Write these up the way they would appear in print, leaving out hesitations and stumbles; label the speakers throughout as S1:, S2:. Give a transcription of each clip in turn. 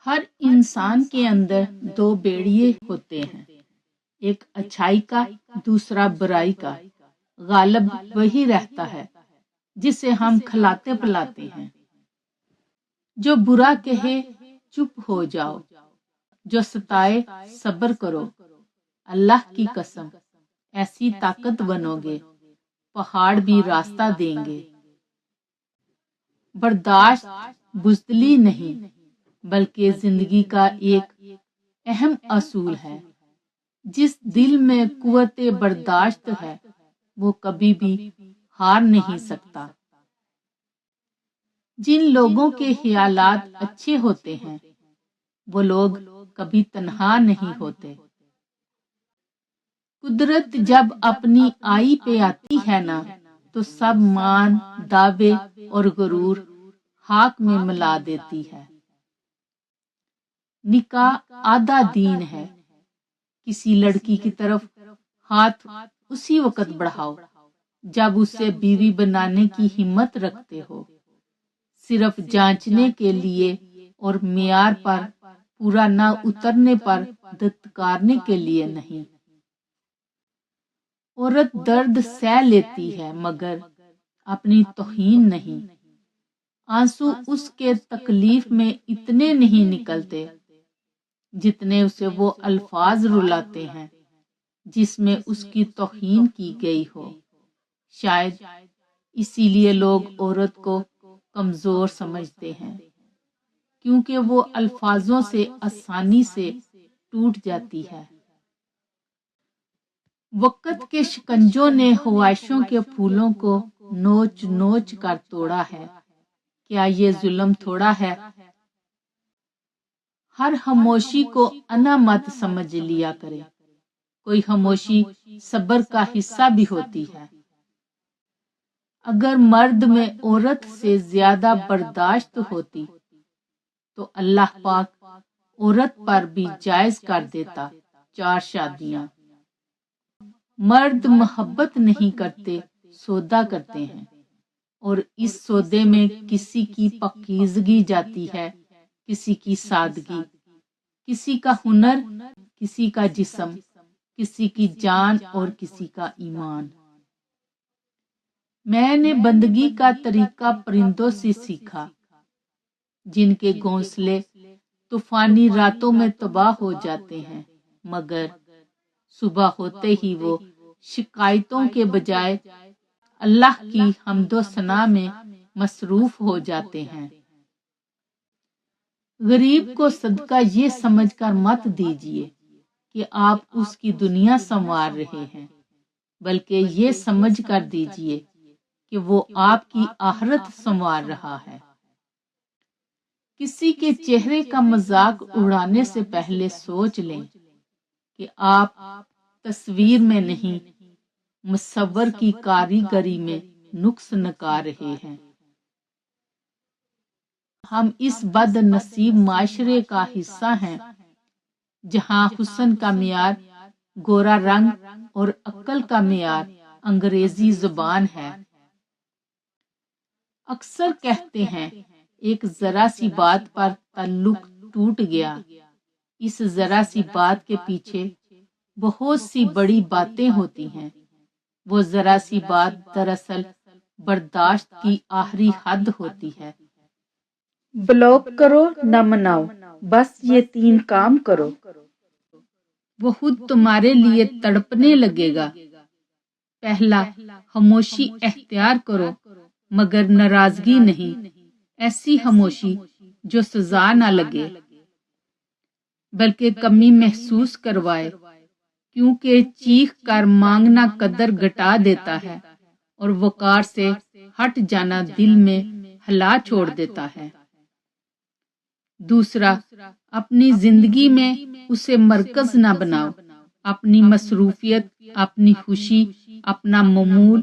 S1: ہر انسان کے اندر دو بیڑیے ہوتے ہیں، ایک اچھائی کا، دوسرا برائی کا۔ غالب وہی رہتا ہے جسے ہم کھلاتے پلاتے ہیں۔ جو برا کہے چپ ہو جاؤ، جو ستائے صبر کرو۔ اللہ کی قسم ایسی طاقت بنو گے، پہاڑ بھی راستہ دیں گے۔ برداشت بزدلی نہیں بلکہ زندگی کا ایک اہم اصول ہے۔ جس دل میں قوت برداشت ہے وہ کبھی بھی ہار نہیں سکتا۔ جن لوگوں کے خیالات اچھے ہوتے ہیں وہ لوگ کبھی تنہا نہیں ہوتے۔ قدرت جب اپنی آئی پہ آتی ہے نا تو سب مان، دعوے اور غرور خاک میں ملا دیتی ہے۔ نکاح آدھا دین ہے۔ کسی لڑکی کی طرف ہاتھ اسی وقت بڑھاؤ جب اسے بیوی بنانے کی ہمت رکھتے ہو، صرف جانچنے کے لیے اور معیار پر پورا نہ اترنے پر دھتکارنے کے لیے نہیں۔ عورت درد سہ لیتی ہے مگر اپنی توہین نہیں۔ آنسو اس کے تکلیف میں اتنے نہیں نکلتے جتنے اسے وہ الفاظ رلاتے ہیں جس میں اس کی توہین کی گئی ہو۔ شاید اسی لیے لوگ عورت کو کمزور سمجھتے ہیں، کیونکہ وہ الفاظوں سے آسانی سے ٹوٹ جاتی ہے۔ وقت کے شکنجوں نے خواہشوں کے پھولوں کو نوچ نوچ کر توڑا ہے۔ کیا یہ ظلم تھوڑا ہے؟ ہر خاموشی کو انا مت سمجھ لیا کرے، کوئی خاموشی صبر کا حصہ بھی ہوتی ہے۔ اگر مرد میں عورت سے زیادہ برداشت ہوتی تو اللہ پاک عورت پر بھی جائز کر دیتا 4 شادیاں۔ مرد محبت نہیں کرتے، سودا کرتے ہیں، اور اس سودے میں کسی کی پاکیزگی جاتی ہے، کسی کی سادگی، کسی کا ہنر، کسی کا جسم، کسی کی جان اور کسی کا ایمان۔ میں نے بندگی کا طریقہ پرندوں سے سیکھا، جن کے گھونسلے طوفانی راتوں میں تباہ ہو جاتے ہیں، مگر صبح ہوتے ہی وہ شکایتوں کے بجائے اللہ کی حمد و ثنا میں مصروف ہو جاتے ہیں۔ غریب کو صدقہ یہ سمجھ کر مت دیجیے کہ آپ اس کی دنیا سنوار رہے ہیں، بلکہ یہ سمجھ کر دیجیے کہ وہ آپ کی آخرت سنوار رہا ہے۔ کسی کے چہرے کا مذاق اڑانے سے پہلے سوچ لیں کہ آپ تصویر میں نہیں، مصور کی کاریگری میں نقص نکار رہے ہیں۔ ہم اس بد نصیب معاشرے کا حصہ ہیں جہاں حسن کا معیار گورا رنگ اور عقل کا معیار انگریزی زبان ہے۔ اکثر کہتے ہیں ایک ذرا سی بات پر تعلق ٹوٹ گیا۔ اس ذرا سی بات کے پیچھے بہت سی بڑی باتیں ہوتی ہیں۔ وہ ذرا سی بات دراصل برداشت کی آخری حد ہوتی ہے۔ بلاک کرو نہ مناؤ، بس یہ 3 کام کرو۔ وہ خود تمہارے لیے تڑپنے لگے گا۔ پہلا، خاموشی اختیار کرو مگر ناراضگی نہیں، ایسی خاموشی جو سزا نہ لگے بلکہ کمی محسوس کروائے، کیونکہ چیخ کر مانگنا قدر گھٹا دیتا ہے اور وقار سے ہٹ جانا دل میں ہلا چھوڑ دیتا ہے۔ دوسرا، اپنی زندگی میں اسے مرکز نہ بناؤ۔ اپنی مصروفیت، اپنی خوشی، اپنا معمول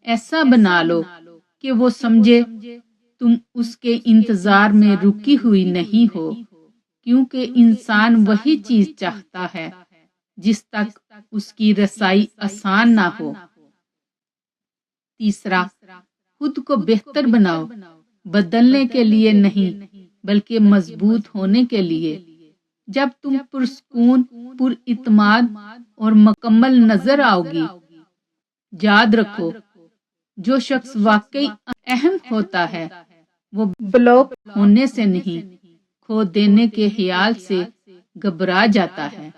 S1: ایسا بنا لو کہ وہ سمجھے تم اس کے انتظار میں رکی ہوئی نہیں ہو، کیونکہ انسان وہی چیز چاہتا ہے جس تک اس کی رسائی آسان نہ ہو۔ تیسرا، خود کو بہتر بناؤ، بدلنے کے لیے نہیں بلکہ مضبوط ہونے کے لیے جب تم پرسکون، پر اعتماد اور مکمل نظر آؤ گی۔ یاد رکھو، جو شخص واقعی اہم ہوتا ہے وہ بلاک ہونے سے نہیں، کھو دینے کے خیال سے گھبرا جاتا ہے۔